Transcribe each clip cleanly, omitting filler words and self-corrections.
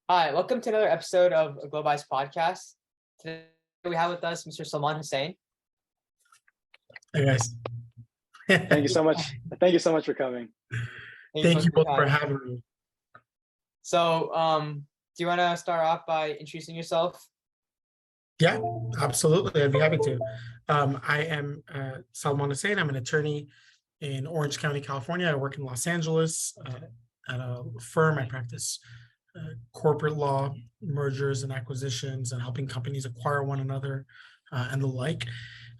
Hi, welcome to another episode of a Globalized Podcast. Today we have with us Mr. Salmon Hossein. Hey guys. Thank you so much. Thank you so much for coming. Thank you for both for your time. having me. So, do you want to start off by introducing yourself? Yeah, absolutely. I'd be happy to. I am Salmon Hossein. I'm an attorney in Orange County, California. I work in Los Angeles at a firm. I practice corporate law, mergers and acquisitions, and helping companies acquire one another and the like.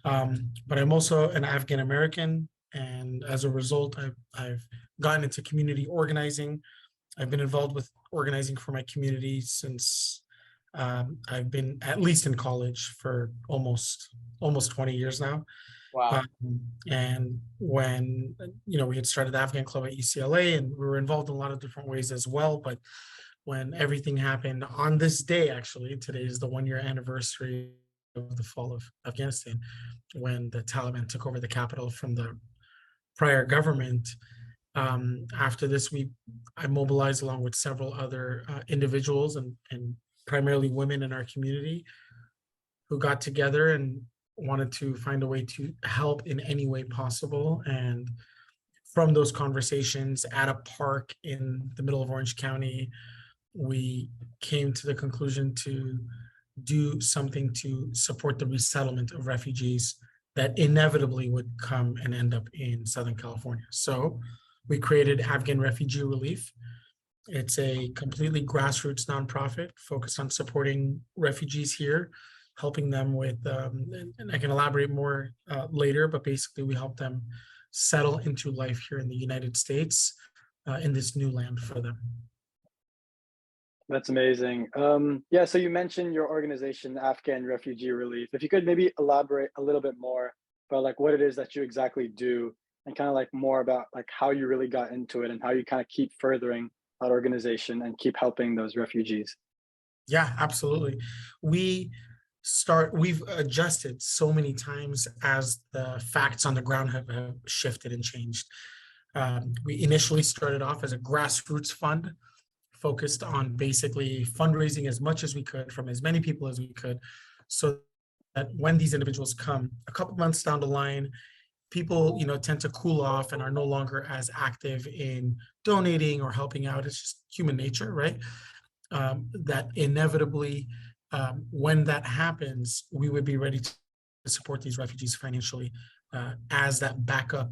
But I'm also an Afghan American, and as a result, I've gotten into community organizing. I've been involved with organizing for my community since I've been at least in college for almost 20 years now. Wow. And when we had started the Afghan Club at UCLA, and we were involved in a lot of different ways as well. But when everything happened on this day, actually, today is the 1-year anniversary of the fall of Afghanistan, when the Taliban took over the capital from the prior government. After this, I mobilized along with several other individuals and primarily women in our community who got together and wanted to find a way to help in any way possible. And from those conversations at a park in the middle of Orange County, we came to the conclusion to do something to support the resettlement of refugees that inevitably would come and end up in Southern California. So we created Afghan Refugee Relief. It's a completely grassroots nonprofit focused on supporting refugees here, helping them with, and I can elaborate more later, but basically we help them settle into life here in the United States in this new land for them. That's amazing. Yeah, so you mentioned your organization, Afghan Refugee Relief. If you could maybe elaborate a little bit more about like what it is that you exactly do, and kind of like more about like how you really got into it and how you kind of keep furthering that organization and keep helping those refugees. Yeah, absolutely. We've adjusted so many times as the facts on the ground have shifted and changed. We initially started off as a grassroots fund focused on basically fundraising as much as we could from as many people as we could, so that when these individuals come a couple months down the line, people tend to cool off and are no longer as active in donating or helping out. It's just human nature, right? That inevitably, when that happens, we would be ready to support these refugees financially as that backup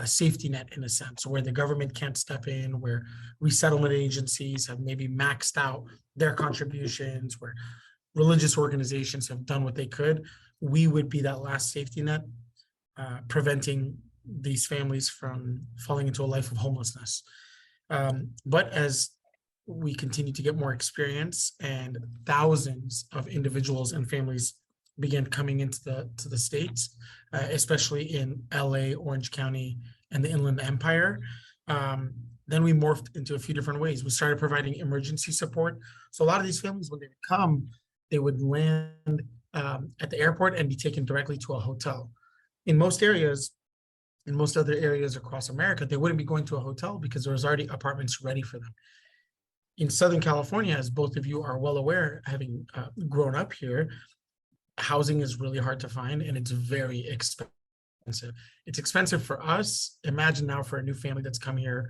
safety net, in a sense, where the government can't step in, where resettlement agencies have maybe maxed out their contributions, where religious organizations have done what they could. We would be that last safety net, preventing these families from falling into a life of homelessness. But as we continue to get more experience and thousands of individuals and families began coming into the States, especially in LA, Orange County, and the Inland Empire, then we morphed into a few different ways. We started providing emergency support. So a lot of these families, when they would come, they would land at the airport and be taken directly to a hotel. In most areas, in most other areas across America, they wouldn't be going to a hotel because there was already apartments ready for them. In Southern California, as both of you are well aware, having grown up here, housing is really hard to find and it's very expensive. It's expensive for us. Imagine now for a new family that's come here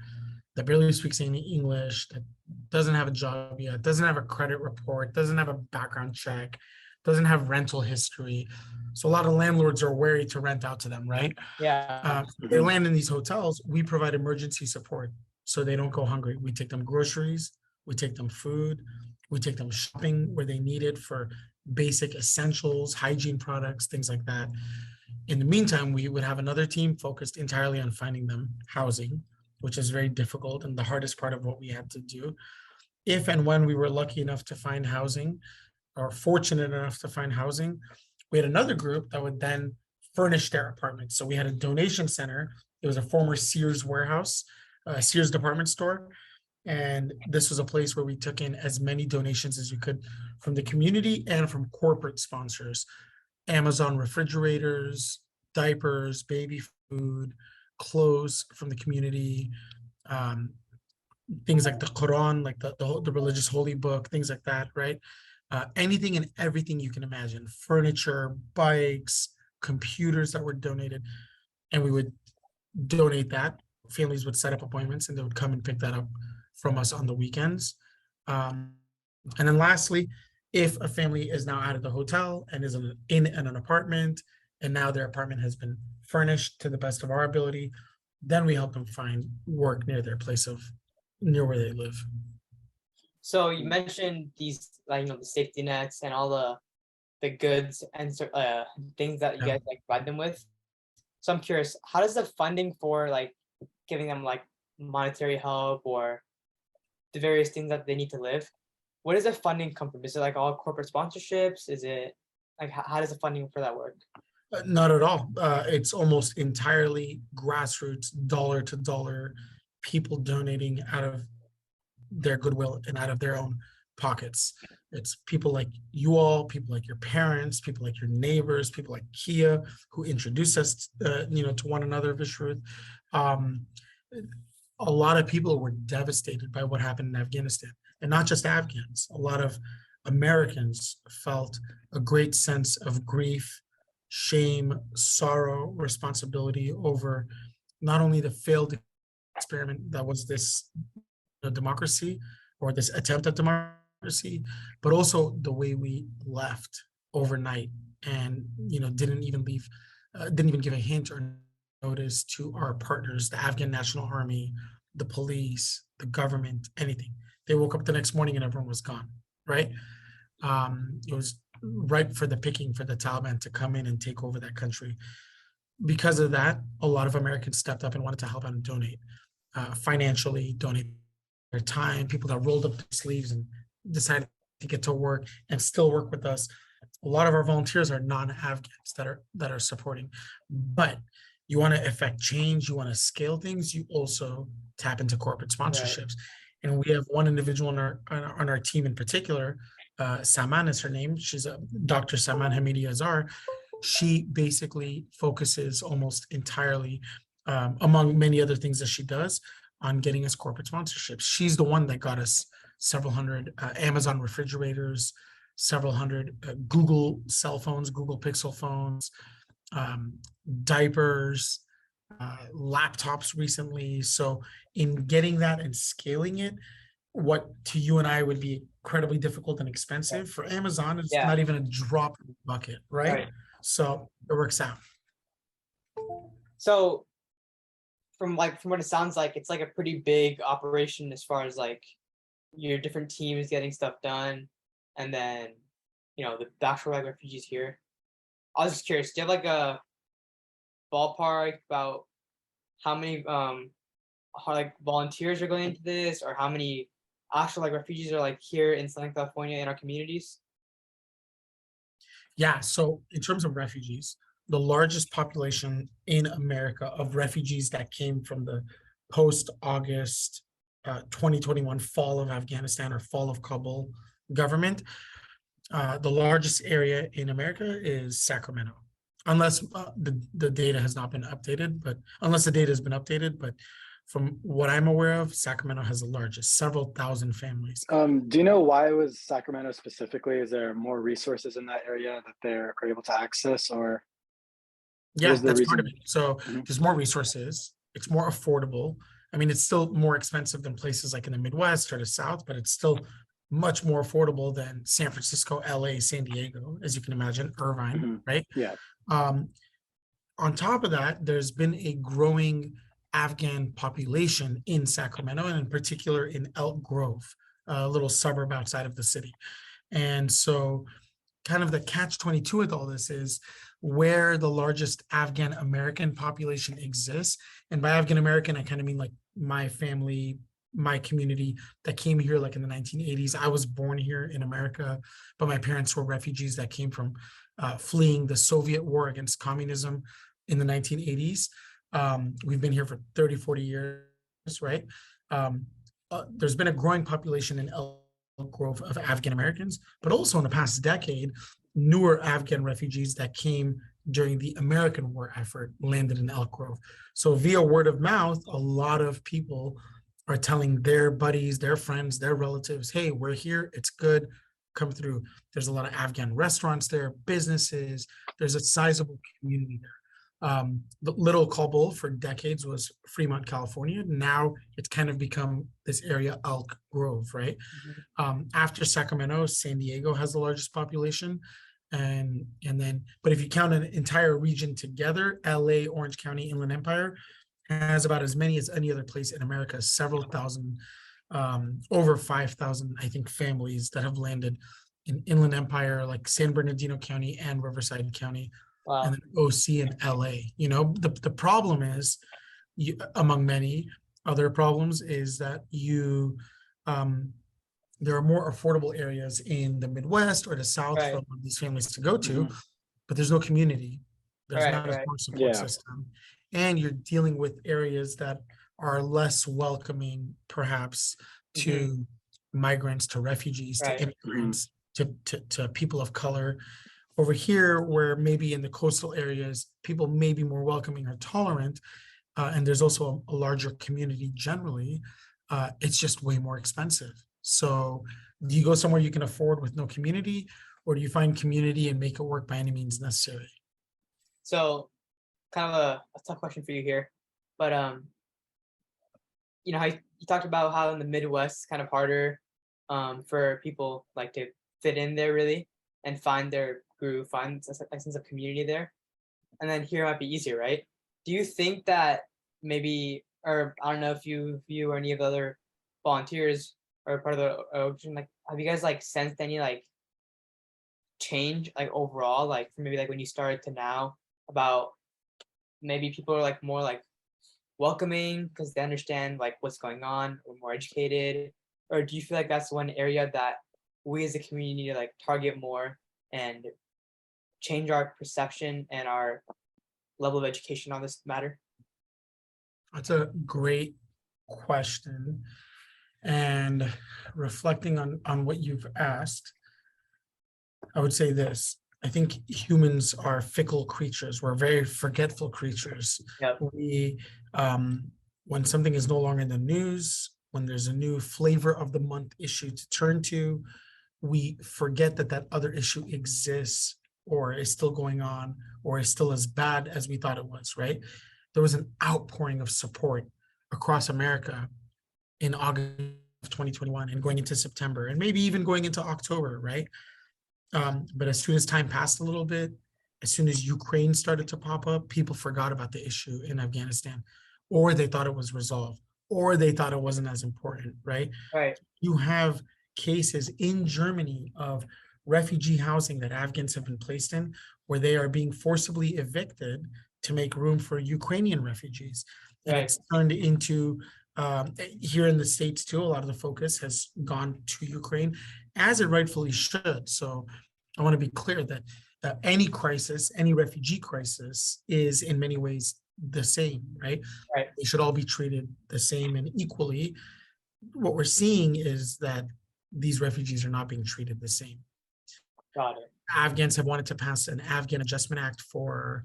that barely speaks any English, that doesn't have a job yet, doesn't have a credit report, doesn't have a background check, doesn't have rental history. So a lot of landlords are wary to rent out to them, right? Yeah. They land in these hotels. We provide emergency support so they don't go hungry. We take them groceries, we take them food, we take them shopping where they need it for basic essentials, hygiene products, things like that. In the meantime, we would have another team focused entirely on finding them housing, which is very difficult and the hardest part of what we had to do. If and when we were lucky enough to find housing, or fortunate enough to find housing, we had another group that would then furnish their apartments. So we had a donation center. It was a former Sears warehouse, Sears department store. And this was a place where we took in as many donations as we could from the community and from corporate sponsors. Amazon refrigerators, diapers, baby food, clothes from the community, things like the Quran, like the religious holy book, things like that, right? Anything and everything you can imagine, furniture, bikes, computers that were donated, and we would donate that. Families would set up appointments and they would come and pick that up from us on the weekends. And then lastly, if a family is now out of the hotel and is in an apartment, and now their apartment has been furnished to the best of our ability, then we help them find work near their near where they live. So you mentioned these, like, the safety nets and all the goods and things that you Yeah. guys like provide them with. So I'm curious, how does the funding for like giving them like monetary help or the various things that they need to live, where does the funding come from? Is it like all corporate sponsorships? Is it like how does the funding for that work? Not at all. It's almost entirely grassroots, dollar to dollar, people donating out of their goodwill and out of their own pockets. It's people like you all, people like your parents, people like your neighbors, people like Kia, who introduced us, to one another, Vishruth. A lot of people were devastated by what happened in Afghanistan, and not just Afghans. A lot of Americans felt a great sense of grief, shame, sorrow, responsibility over not only the failed experiment that was this democracy or this attempt at democracy, but also the way we left overnight and didn't even give a hint or notice to our partners, the Afghan National Army, the police, the government, anything. They woke up the next morning and everyone was gone, right? It was ripe for the picking for the Taliban to come in and take over that country. Because of that, a lot of Americans stepped up and wanted to help out and donate financially, donate their time, people that rolled up their sleeves and decided to get to work and still work with us. A lot of our volunteers are non-Afghans that are supporting. But you want to affect change, you want to scale things, you also tap into corporate sponsorships. And we have one individual on our team in particular, Saman is her name. She's a Dr. Saman Hamidi Azar. She basically focuses almost entirely, among many other things that she does, on getting us corporate sponsorships. She's the one that got us several hundred Amazon refrigerators, several hundred Google cell phones, Google Pixel phones, diapers, laptops recently. So in getting that and scaling it, what to you and I would be incredibly difficult and expensive, for Amazon, it's not even a drop in the bucket, right? So it works out. So from what it sounds like, it's like a pretty big operation as far as like your different teams getting stuff done, and then the actual like refugees here. I was just curious, do you have like a ballpark about how many how like volunteers are going into this, or how many actual like refugees are like here in Southern California in our communities? Yeah, so in terms of refugees, the largest population in America of refugees that came from the post-August 2021 fall of Afghanistan or fall of Kabul government, the largest area in America is Sacramento, unless the data has not been updated, but from what I'm aware of, Sacramento has the largest, several thousand families. Do you know why it was Sacramento specifically? Is there more resources in that area that they're able to access, or? Yeah, that's part of it. So there's more resources. It's more affordable. I mean, it's still more expensive than places like in the Midwest or the South, but it's still much more affordable than San Francisco, LA, San Diego, as you can imagine, Irvine, right? Yeah. On top of that, there's been a growing Afghan population in Sacramento, and in particular in Elk Grove, a little suburb outside of the city. And so kind of the catch-22 with all this is where the largest Afghan American population exists. And by Afghan American, I kind of mean like my family, my community that came here like in the 1980s. I was born here in America, but my parents were refugees that came from fleeing the Soviet war against communism in the 1980s. We've been here for 30, 40 years, right? There's been a growing population in Elk Grove of Afghan Americans, but also in the past decade, newer Afghan refugees that came during the American war effort landed in Elk Grove. So via word of mouth, a lot of people are telling their buddies, their friends, their relatives, hey, we're here, it's good, come through. There's a lot of Afghan restaurants there, businesses, there's a sizable community there. The Little Kabul for decades was Fremont, California. Now it's kind of become this area, Elk Grove, right? After Sacramento, San Diego has the largest population. And then, but if you count an entire region together, LA, Orange County, Inland Empire has about as many as any other place in America, several thousand, over 5,000, I think, families that have landed in Inland Empire, like San Bernardino County and Riverside County, and Wow. then OC and LA. You know, the problem is, among many other problems, is that there are more affordable areas in the Midwest or the South Right. for these families to go to, but there's no community. There's Right, not a right. strong support Yeah. system. And you're dealing with areas that are less welcoming, perhaps, to migrants, to refugees, Right. to immigrants, to people of color. Over here, where maybe in the coastal areas, people may be more welcoming or tolerant, and there's also a larger community generally, it's just way more expensive. So do you go somewhere you can afford with no community, or do you find community and make it work by any means necessary? So kind of a tough question for you here, but you know, how you talked about how in the Midwest it's kind of harder for people like to fit in there really and find their groove, find a sense of community there. And then here might be easier, right? Do you think that maybe, or I don't know if you or any of the other volunteers or part of the organization, like, have you guys like sensed any like change like overall, like from maybe like when you started to now, about maybe people are like more like welcoming because they understand like what's going on, or more educated? Or do you feel like that's one area that we as a community need to like target more and change our perception and our level of education on this matter? That's a great question. And reflecting on what you've asked, I would say this. I think humans are fickle creatures. We're very forgetful creatures. Yep. When something is no longer in the news, when there's a new flavor of the month issue to turn to, we forget that that other issue exists, or is still going on, or is still as bad as we thought it was, right? There was an outpouring of support across America in August of 2021 and going into September, and maybe even going into October, right? But as soon as time passed a little bit, as soon as Ukraine started to pop up, people forgot about the issue in Afghanistan, or they thought it was resolved, or they thought it wasn't as important, right? Right. You have cases in Germany of refugee housing that Afghans have been placed in, where they are being forcibly evicted to make room for Ukrainian refugees. And Right. it's turned into, here in the States too, a lot of the focus has gone to Ukraine, as it rightfully should. So I want to be clear that any crisis, any refugee crisis, is in many ways the same, right? Right. They should all be treated the same and equally. What we're seeing is that these refugees are not being treated the same. Got it. Afghans have wanted to pass an Afghan Adjustment Act for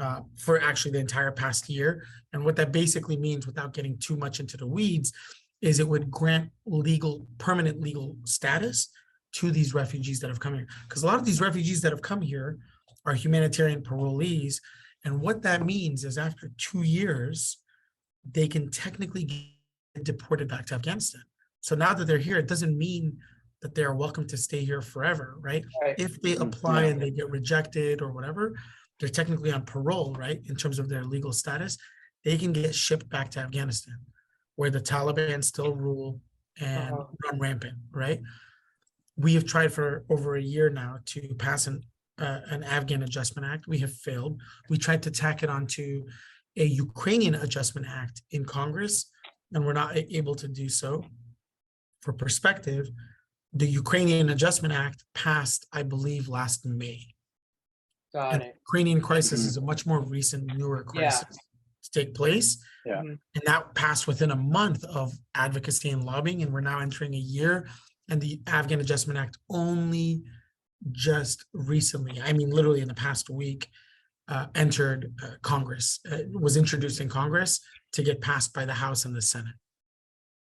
actually the entire past year. And what that basically means, without getting too much into the weeds, is it would grant permanent legal status to these refugees that have come here. Because a lot of these refugees that have come here are humanitarian parolees. And what that means is after 2 years, they can technically get deported back to Afghanistan. So now that they're here, it doesn't mean that they are welcome to stay here forever, right? Right. If they apply and they get rejected or whatever, they're technically on parole, right? In terms of their legal status, they can get shipped back to Afghanistan, where the Taliban still rule and run rampant, right? We have tried for over a year now to pass an Afghan Adjustment Act. We have failed. We tried to tack it onto a Ukrainian Adjustment Act in Congress, and we're not able to do so. For perspective, the Ukrainian Adjustment Act passed, I believe, last May. Got it. The Ukrainian crisis is a much more recent, newer crisis to take place. Yeah. Mhm. And that passed within a month of advocacy and lobbying, and we're now entering a year. And the Afghan Adjustment Act only just recently, I mean, literally in the past week, entered Congress, was introduced in Congress to get passed by the House and the Senate.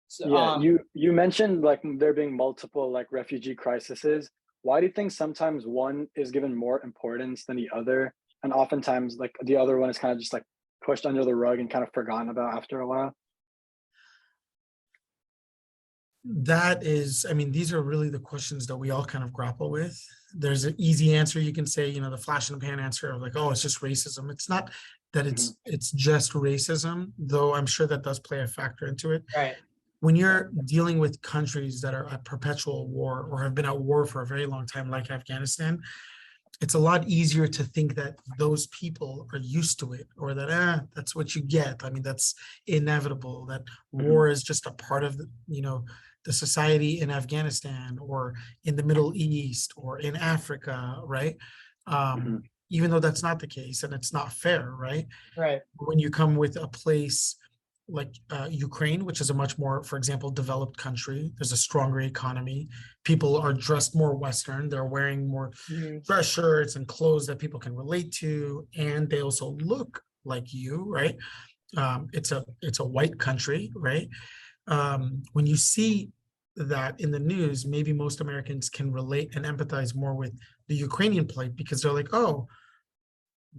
So Yeah, you mentioned like there being multiple like refugee crises. Why do you think sometimes one is given more importance than the other, and oftentimes like the other one is kind of just like pushed under the rug and kind of forgotten about after a while? That is, I mean, these are really the questions that we all kind of grapple with. There's an easy answer you can say, the flash in the pan answer of like, oh, it's just racism. It's not that Mhm. it's just racism, though I'm sure that does play a factor into it. right, When you're dealing with countries that are at perpetual war or have been at war for a very long time, like Afghanistan, it's a lot easier to think that those people are used to it, or that that's what you get. I mean, that's inevitable, that Mhm. war is just a part of the society in Afghanistan or in the Middle East or in Africa, right? Mhm. Even though that's not the case and it's not fair, right? right, When you come with a place like Ukraine, which is a much more, for example, developed country, there's a stronger economy. People are dressed more Western. They're wearing more mhm, dress shirts and clothes that people can relate to, and they also look like you, right? It's a white country, right? When you see that in the news, maybe most Americans can relate and empathize more with the Ukrainian plight because they're like, oh,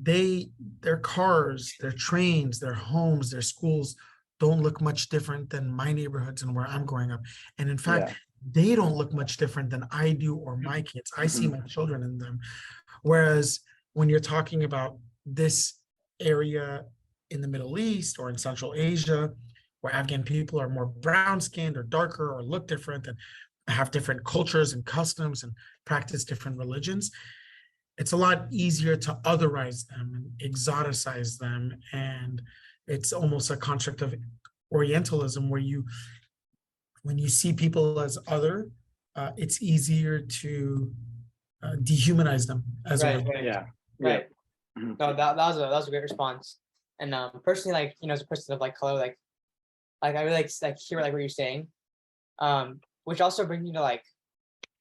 they their cars, their trains, their homes, their schools don't look much different than my neighborhoods and where I'm growing up. And in fact, Yeah. they don't look much different than I do or my kids. I see Mhm. my children in them. Whereas when you're talking about this area in the Middle East or in Central Asia, where Afghan people are more brown skinned or darker or look different and have different cultures and customs and practice different religions, it's a lot easier to otherize them and exoticize them. And it's almost a construct of Orientalism where when you see people as other, it's easier to dehumanize them as a right, result. right, Yeah. right. Yep. Mhm. No, that was a great response. And personally, like as a person of like color, like I really like hear like what you're saying. Which also brings me to like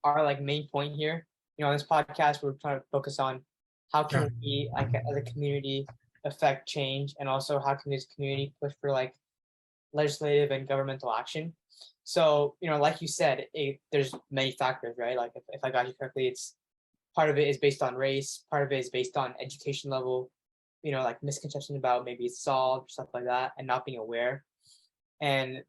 our like main point here. On this podcast, we're trying to focus on how Yeah. can we like as a community affect change, and also how can this community push for like legislative and governmental action. So like you said, there's many factors, right? Like if I got you correctly, it's part of it is based on race, part of it is based on education level, like misconception about maybe it's solved, stuff like that, and not being aware. And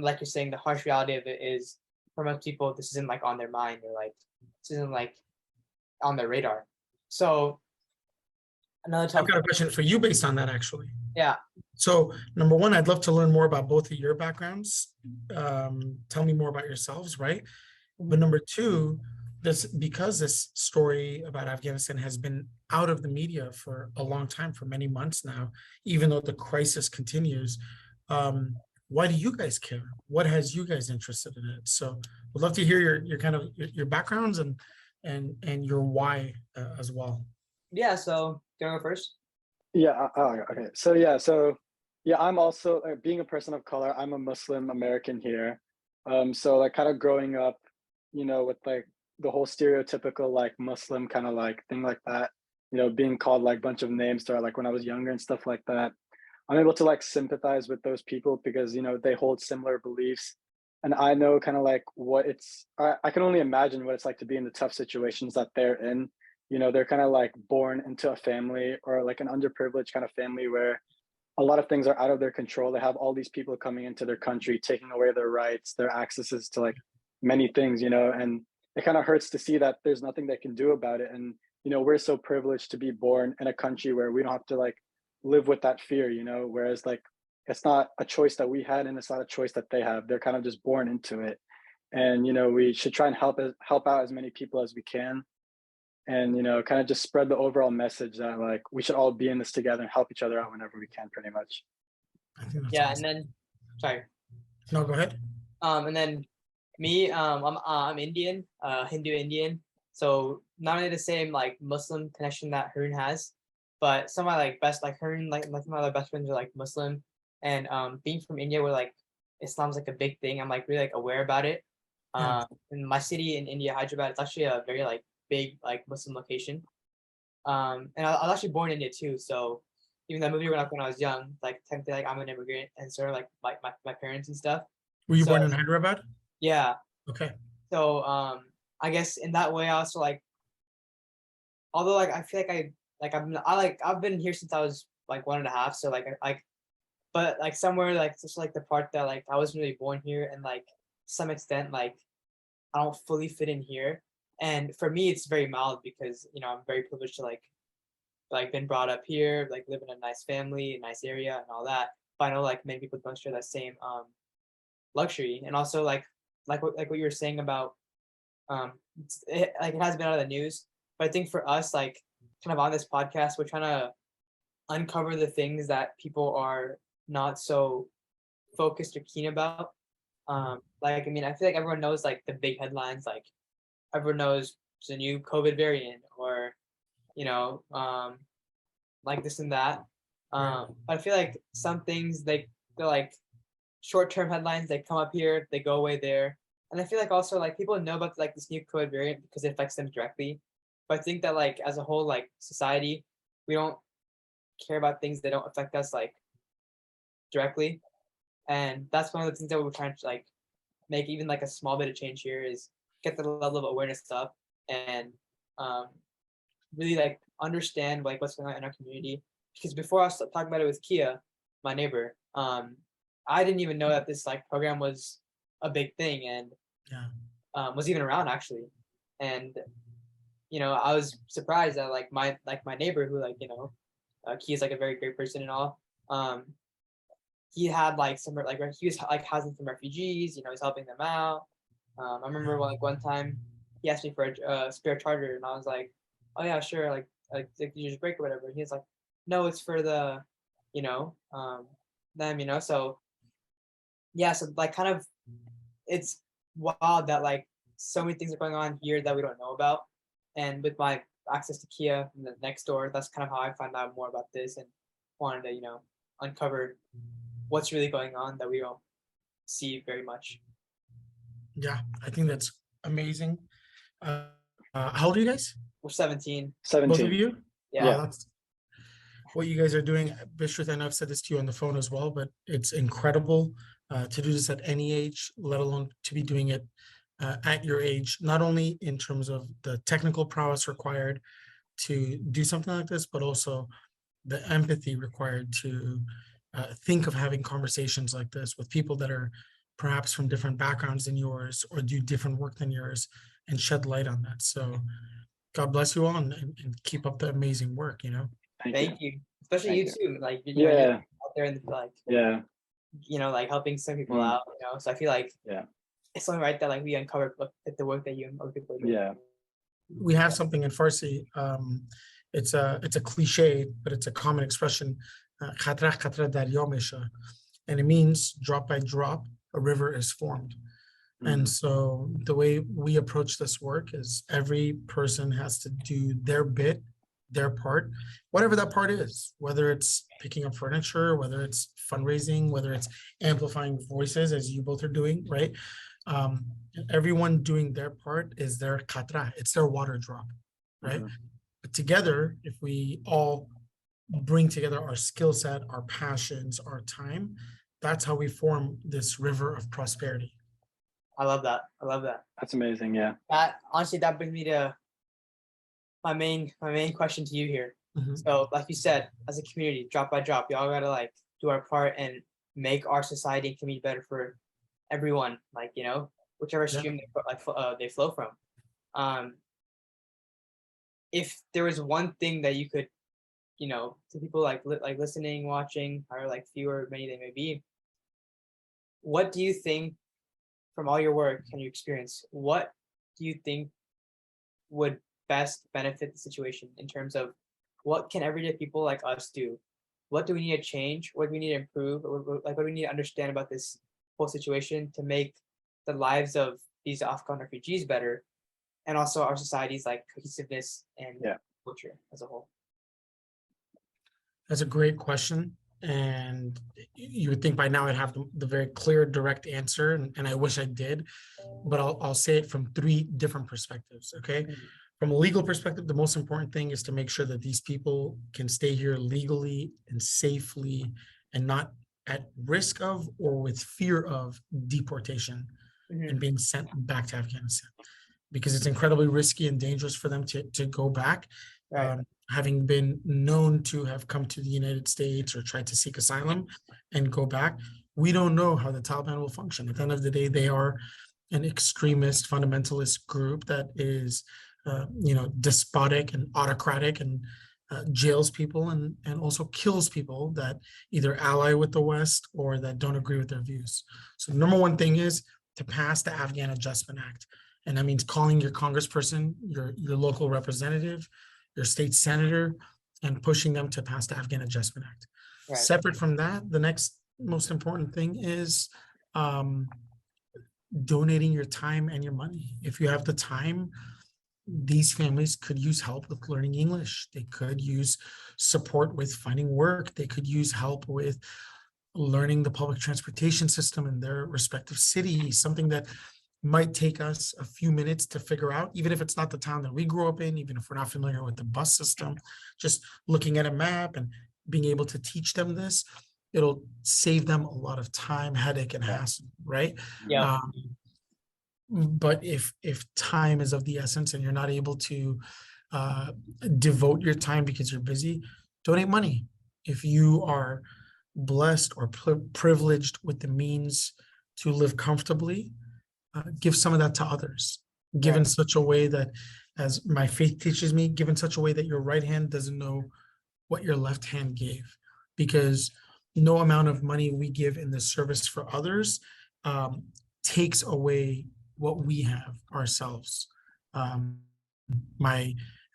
like you're saying, the harsh reality of it is for most people, this isn't like on their mind, or like this isn't like on their radar. So another I've tough, got a question for you based on that, actually. yeah, So, number one, I'd love to learn more about both of your backgrounds. Tell me more about yourselves, right? But mhm, number two, because this story about Afghanistan has been out of the media for a long time, for many months now, even though the crisis continues. Why do you guys care? What has you guys interested in it? So, would love to hear your kind of your backgrounds and your why as well. yeah. So do you want to go first? Yeah. Okay. So I'm also being a person of color. I'm a Muslim American here. So like kind of growing up, with like the whole stereotypical like Muslim kind of like thing like that. Being called like a bunch of names to like when I was younger and stuff like that. I'm able to like sympathize with those people because they hold similar beliefs, and I know kind of like what it's. I can only imagine what it's like to be in the tough situations that they're in. They're kind of like born into a family or like an underprivileged kind of family where a lot of things are out of their control. They have all these people coming into their country, taking away their rights, their accesses to like many things, and it kind of hurts to see that there's nothing they can do about it. And we're so privileged to be born in a country where we don't have to like live with that fear, whereas like it's not a choice that we had and it's not a choice that they have. They're kind of just born into it. And we should try and help out as many people as we can, and kind of just spread the overall message that like we should all be in this together and help each other out whenever we can, pretty much. I think that's Yeah, and awesome. then sorry. No, go ahead. And then me, I'm Indian, Hindu Indian. So not only the same like Muslim connection that Harun has, but some of my like best like Harun like some of my other best friends are like Muslim, and being from India where like Islam's like a big thing, I'm like really like aware about it. Yeah. In my city in India, Hyderabad, it's actually a very like big like Muslim location. And I was actually born in India too, so even though I moved here when I was young, like technically like I'm an immigrant, and sort of like my parents and stuff. Were you So born in Hyderabad? yeah. Okay. So I guess in that way I also like, although like I feel like I've been here since I was like 1.5. So like but like somewhere like just like the part that like I wasn't really born here, and like to some extent like I don't fully fit in here. And for me it's very mild because I'm very privileged to like been brought up here, like live in a nice family, a nice area and all that. But I know like many people don't share that same luxury. And also like what you were saying about like it has been out of the news. But I think for us, like kind of on this podcast, we're trying to uncover the things that people are not so focused or keen about. Like I mean, I feel like everyone knows like the big headlines, like everyone knows there's a new COVID variant, or you know, like this and that. But I feel like some things they're like short-term headlines. They come up here, they go away there, and I feel like also like people know about like this new COVID variant because it affects them directly. But I think that like as a whole, like society, we don't care about things that don't affect us like directly, and that's one of the things that we're trying to like make even like a small bit of change here is get the level of awareness up, and um, really like understand like what's going on in our community. Because before I was talking about it with Kia, my neighbor, I didn't even know that this like program was a big thing, and Yeah. was even around actually. And I was surprised that like my neighbor who Kia's like a very great person and all. He had like some like he was like housing some refugees. He's helping them out. I remember like one time he asked me for a spare charger, and I was like, "Oh yeah, sure." Like you just break or whatever. He was like, "No, it's for the, you know, them." So yeah, so like kind of it's wild that like so many things are going on here that we don't know about. And with my access to Kia and the next door, that's kind of how I found out more about this and wanted to uncover what's really going on that we don't see very much. Yeah, I think that's amazing. How old are you guys? We're 17. Both of 17. you? Yeah. Wow, that's what you guys are doing. Bishrit, I know I've said this to you on the phone as well, but it's incredible to do this at any age, let alone to be doing it at your age, not only in terms of the technical prowess required to do something like this, but also the empathy required to think of having conversations like this with people that are perhaps from different backgrounds than yours or do different work than yours and shed light on that. So God bless you all and keep up the amazing work, Thank you. Especially Thank you too. Like, you're Yeah. out there and like, Yeah. like helping some people Mm. out, So I feel like Yeah. it's only right that like we uncover the work that you and other people are doing. Yeah. We have something in Farsi. It's a cliche, but it's a common expression. "Khatra khatra darya mesha," and it means drop by drop, a river is formed. And so the way we approach this work is every person has to do their bit, their part, whatever that part is, whether it's picking up furniture, whether it's fundraising, whether it's amplifying voices, as you both are doing, right? Everyone doing their part is their khatra, it's their water drop, right? But together, if we all bring together our skill set, our passions, our time, that's how we form this river of prosperity. I love that. I love that. That's amazing. Yeah. That honestly, that brings me to my main question to you here. Mhm. So, like you said, as a community, drop by drop, we all gotta like do our part and make our society and community better for everyone. Like whichever stream they flow from. If there was one thing that you could, to people like listening, watching, or like fewer, many they may be, what do you think from all your work and your experience? What do you think would best benefit the situation in terms of what can everyday people like us do? What do we need to change? What do we need to improve? What do we need to understand about this whole situation to make the lives of these Afghan refugees better, and also our society's like cohesiveness and culture as a whole? That's a great question. And you would think by now I'd have the very clear, direct answer. And I wish I did, but I'll say it from 3 different perspectives. Okay. From a legal perspective, the most important thing is to make sure that these people can stay here legally and safely and not at risk of or with fear of deportation Mhm. and being sent back to Afghanistan, because it's incredibly risky and dangerous for them to go back. Right. Having been known to have come to the United States or tried to seek asylum and go back, we don't know how the Taliban will function. At the end of the day, they are an extremist fundamentalist group that is, despotic and autocratic and jails people and also kills people that either ally with the West or that don't agree with their views. So the number one thing is to pass the Afghan Adjustment Act. And that means calling your congressperson, your local representative, your state senator, and pushing them to pass the Afghan Adjustment Act. Right. Separate from that, the next most important thing is donating your time and your money. If you have the time, these families could use help with learning English. They could use support with finding work. They could use help with learning the public transportation system in their respective city, something that might take us a few minutes to figure out, even if it's not the town that we grew up in, even if we're not familiar with the bus system, just looking at a map and being able to teach them this, it'll save them a lot of time, headache, and hassle, right? Yeah. But if time is of the essence and you're not able to devote your time because you're busy, donate money. If you are blessed or privileged with the means to live comfortably, give some of that to others. Give in such a way that, as my faith teaches me, give in such a way that your right hand doesn't know what your left hand gave, because no amount of money we give in the service for others takes away what we have ourselves. One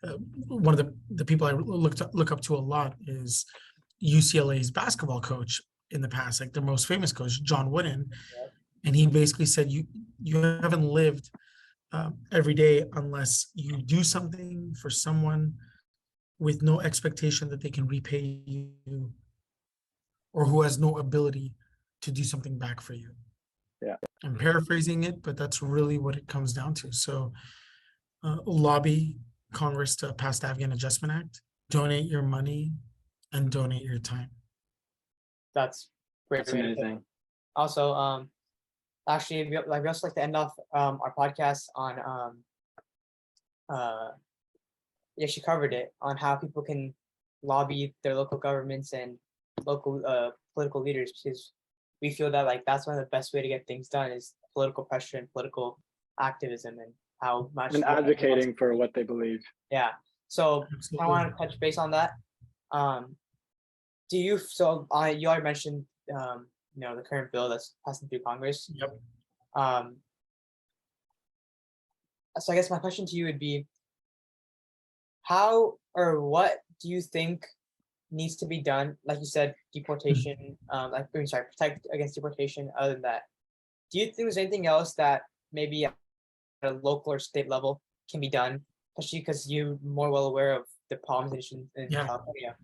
of the people I look up to a lot is UCLA's basketball coach in the past, like their most famous coach, John Wooden. And he basically said, you haven't lived every day unless you do something for someone with no expectation that they can repay you, or who has no ability to do something back for you. Yeah. I'm paraphrasing it, but that's really what it comes down to. So lobby Congress to pass the Afghan Adjustment Act, donate your money, and donate your time. That's great. That's amazing. Also, actually, we also like to end off our podcast on yeah, she covered it on how people can lobby their local governments and local political leaders, because we feel that like that's one of the best way to get things done is political pressure and political activism, and how much And advocating for what they believe. Yeah. So Absolutely. I want to touch base on that. Do you you already mentioned the current bill that's passing through Congress. Yep. So I guess my question to you would be, how or what do you think needs to be done? Like you said, deportation, protect against deportation. Other than that, do you think there's anything else that maybe at a local or state level can be done, especially because you're more well aware of the problems and issues in California?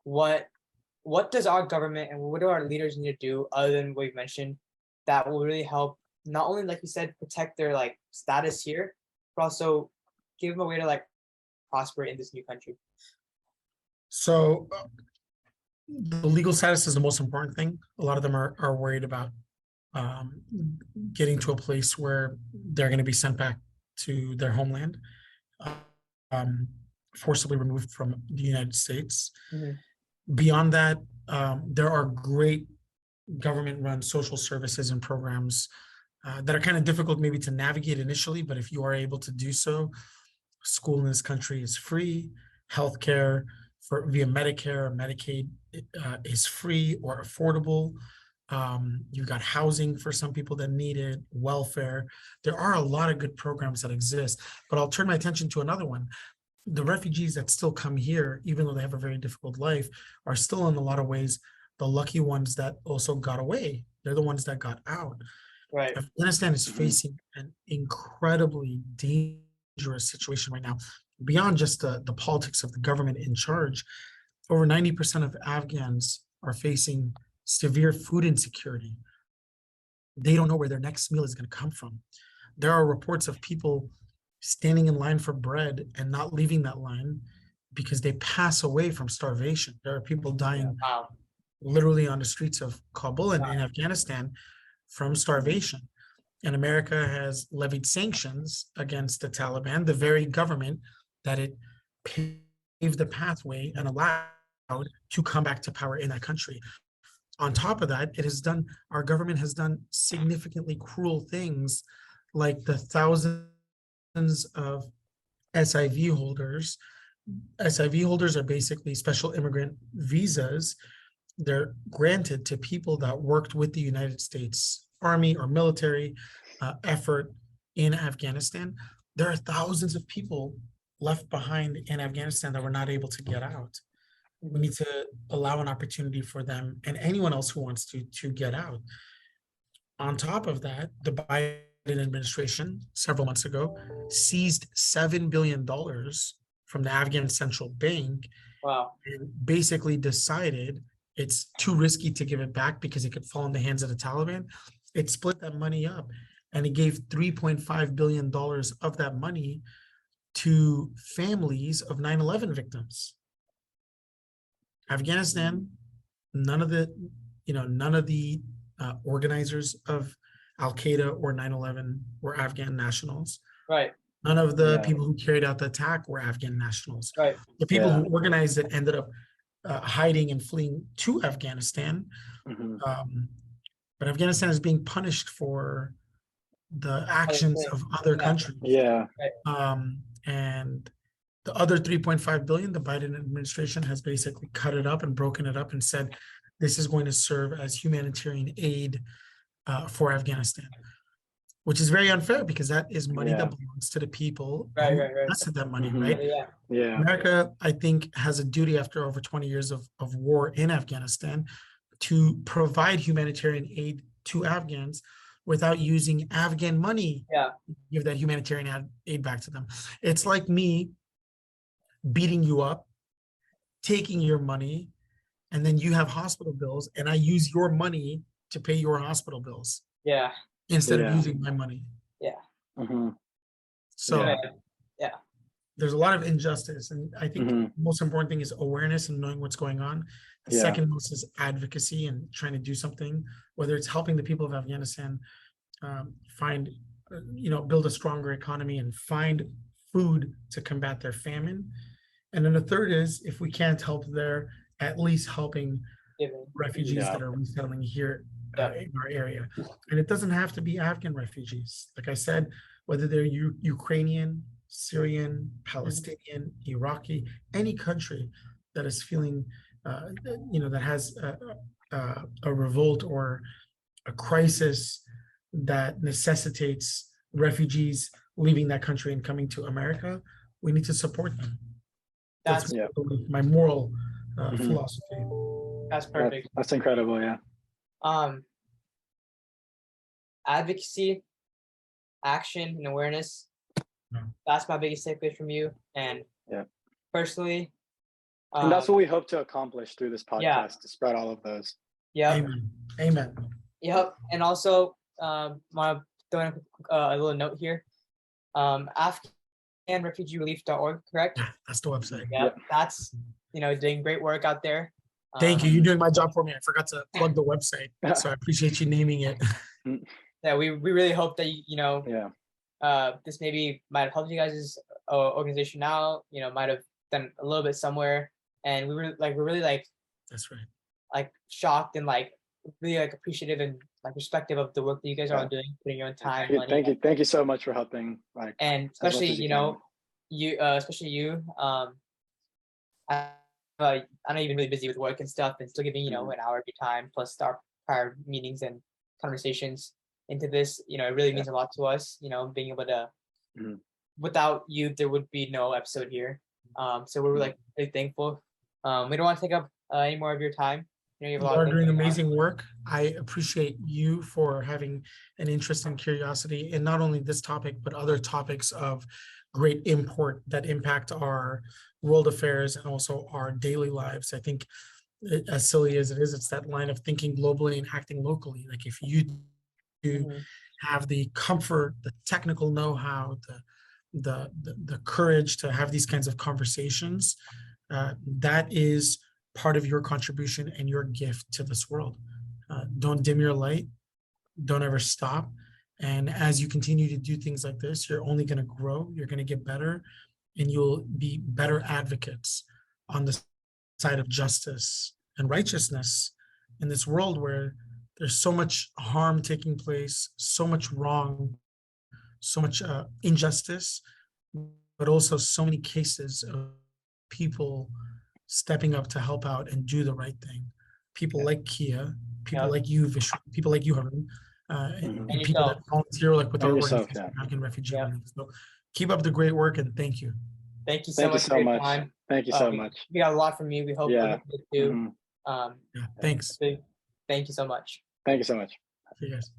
What does our government and what do our leaders need to do other than what you've mentioned that will really help, not only, like you said, protect their like status here, but also give them a way to like prosper in this new country? So the legal status is the most important thing. A lot of them are worried about getting to a place where they're going to be sent back to their homeland, forcibly removed from the United States. Mm-hmm. Beyond that, there are great government-run social services and programs that are kind of difficult maybe to navigate initially, but if you are able to do so, school in this country is free, healthcare via Medicare or Medicaid is free or affordable. You've got housing for some people that need it, welfare. There are a lot of good programs that exist, but I'll turn my attention to another one. The refugees that still come here, even though they have a very difficult life, are still in a lot of ways the lucky ones that also got away. They're the ones that got out. Right. Afghanistan is facing an incredibly dangerous situation right now. Beyond just the politics of the government in charge, over 90% of Afghans are facing severe food insecurity. They don't know where their next meal is going to come from. There are reports of people standing in line for bread and not leaving that line because they pass away from starvation. There are people dying literally on the streets of Kabul and in Afghanistan from starvation. And America has levied sanctions against the Taliban, the very government that it paved the pathway and allowed to come back to power in that country. On top of that, our government has done significantly cruel things, like the thousands of SIV holders. SIV holders are basically special immigrant visas. They're granted to people that worked with the United States Army or military effort in Afghanistan. There are thousands of people left behind in Afghanistan that were not able to get out. We need to allow an opportunity for them and anyone else who wants to get out. On top of that, the Biden administration several months ago seized $7 billion from the Afghan central bank. Wow. And basically decided it's too risky to give it back because it could fall in the hands of the Taliban. It split that money up and it gave $3.5 billion of that money to families of 9/11 victims. Afghanistan, none of the organizers of Al-Qaeda or 9/11 were Afghan nationals. Right. None of the people who carried out the attack were Afghan nationals. Right. The people who organized it ended up hiding and fleeing to Afghanistan. But Afghanistan is being punished for the actions of other countries. Yeah. And the other 3.5 billion, the Biden administration has basically cut it up and broken it up and said, this is going to serve as humanitarian aid for Afghanistan, which is very unfair because that is money that belongs to the people who invested that money, right? Yeah. America, I think, has a duty after over 20 years of war in Afghanistan to provide humanitarian aid to Afghans without using Afghan money. Give that humanitarian aid back to them. It's like me beating you up, taking your money, and then you have hospital bills, and I use your money to pay your hospital bills. Instead of using my money. So there's a lot of injustice, and I think the most important thing is awareness and knowing what's going on. The second most is advocacy and trying to do something, whether it's helping the people of Afghanistan build a stronger economy and find food to combat their famine. And then the third is, if we can't help there, at least helping refugees that are resettling here in our area. And it doesn't have to be Afghan refugees. Like I said, whether they're Ukrainian, Syrian, Palestinian, Iraqi, any country that is feeling, that has a revolt or a crisis that necessitates refugees leaving that country and coming to America, we need to support them. That's my moral philosophy. That's perfect. That's incredible. Yeah. Advocacy, action, and awareness. That's my biggest takeaway from you. And personally, and that's what we hope to accomplish through this podcast, to spread all of those. Amen. And also, want to throw in a little note here. AfghanRefugeeRelief.org, correct? Yeah, that's the website. That's doing great work out there. Thank you. You're doing my job for me. I forgot to plug the website, so I appreciate you naming it. We really hope that this maybe might have helped you guys' organization out. Might have done a little bit somewhere, and we're really that's right. Like shocked and really appreciative and respective of the work that you guys are doing, putting your own time, money. Thank you so much for helping. And especially especially you. I know you've been really busy with work and stuff, and still giving an hour of your time plus our prior meetings and conversations into this. It really means a lot to us. Being able to. Without you, there would be no episode here. So we're really thankful. We don't want to take up any more of your time. You are doing amazing work. I appreciate you for having an interest and curiosity in not only this topic, but other topics of great import that impact our world affairs and also our daily lives. I think, as silly as it is, it's that line of thinking globally and acting locally. Like if you do have the comfort, the technical know-how, the courage to have these kinds of conversations, that is part of your contribution and your gift to this world. Don't dim your light. Don't ever stop. And as you continue to do things like this, you're only going to grow, you're going to get better, and you'll be better advocates on the side of justice and righteousness in this world where there's so much harm taking place, so much wrong, so much injustice, but also so many cases of people stepping up to help out and do the right thing. People like Kia, people like you, Vishnu, people like you, Harun, and people that volunteer like with our organization, Afghan Refugee Relief. So keep up the great work, and thank you. Thank you so much for your time. Thank you so much. We got a lot from you. We hope other people do. Thanks. Thank you so much. Thank you so much. See you guys.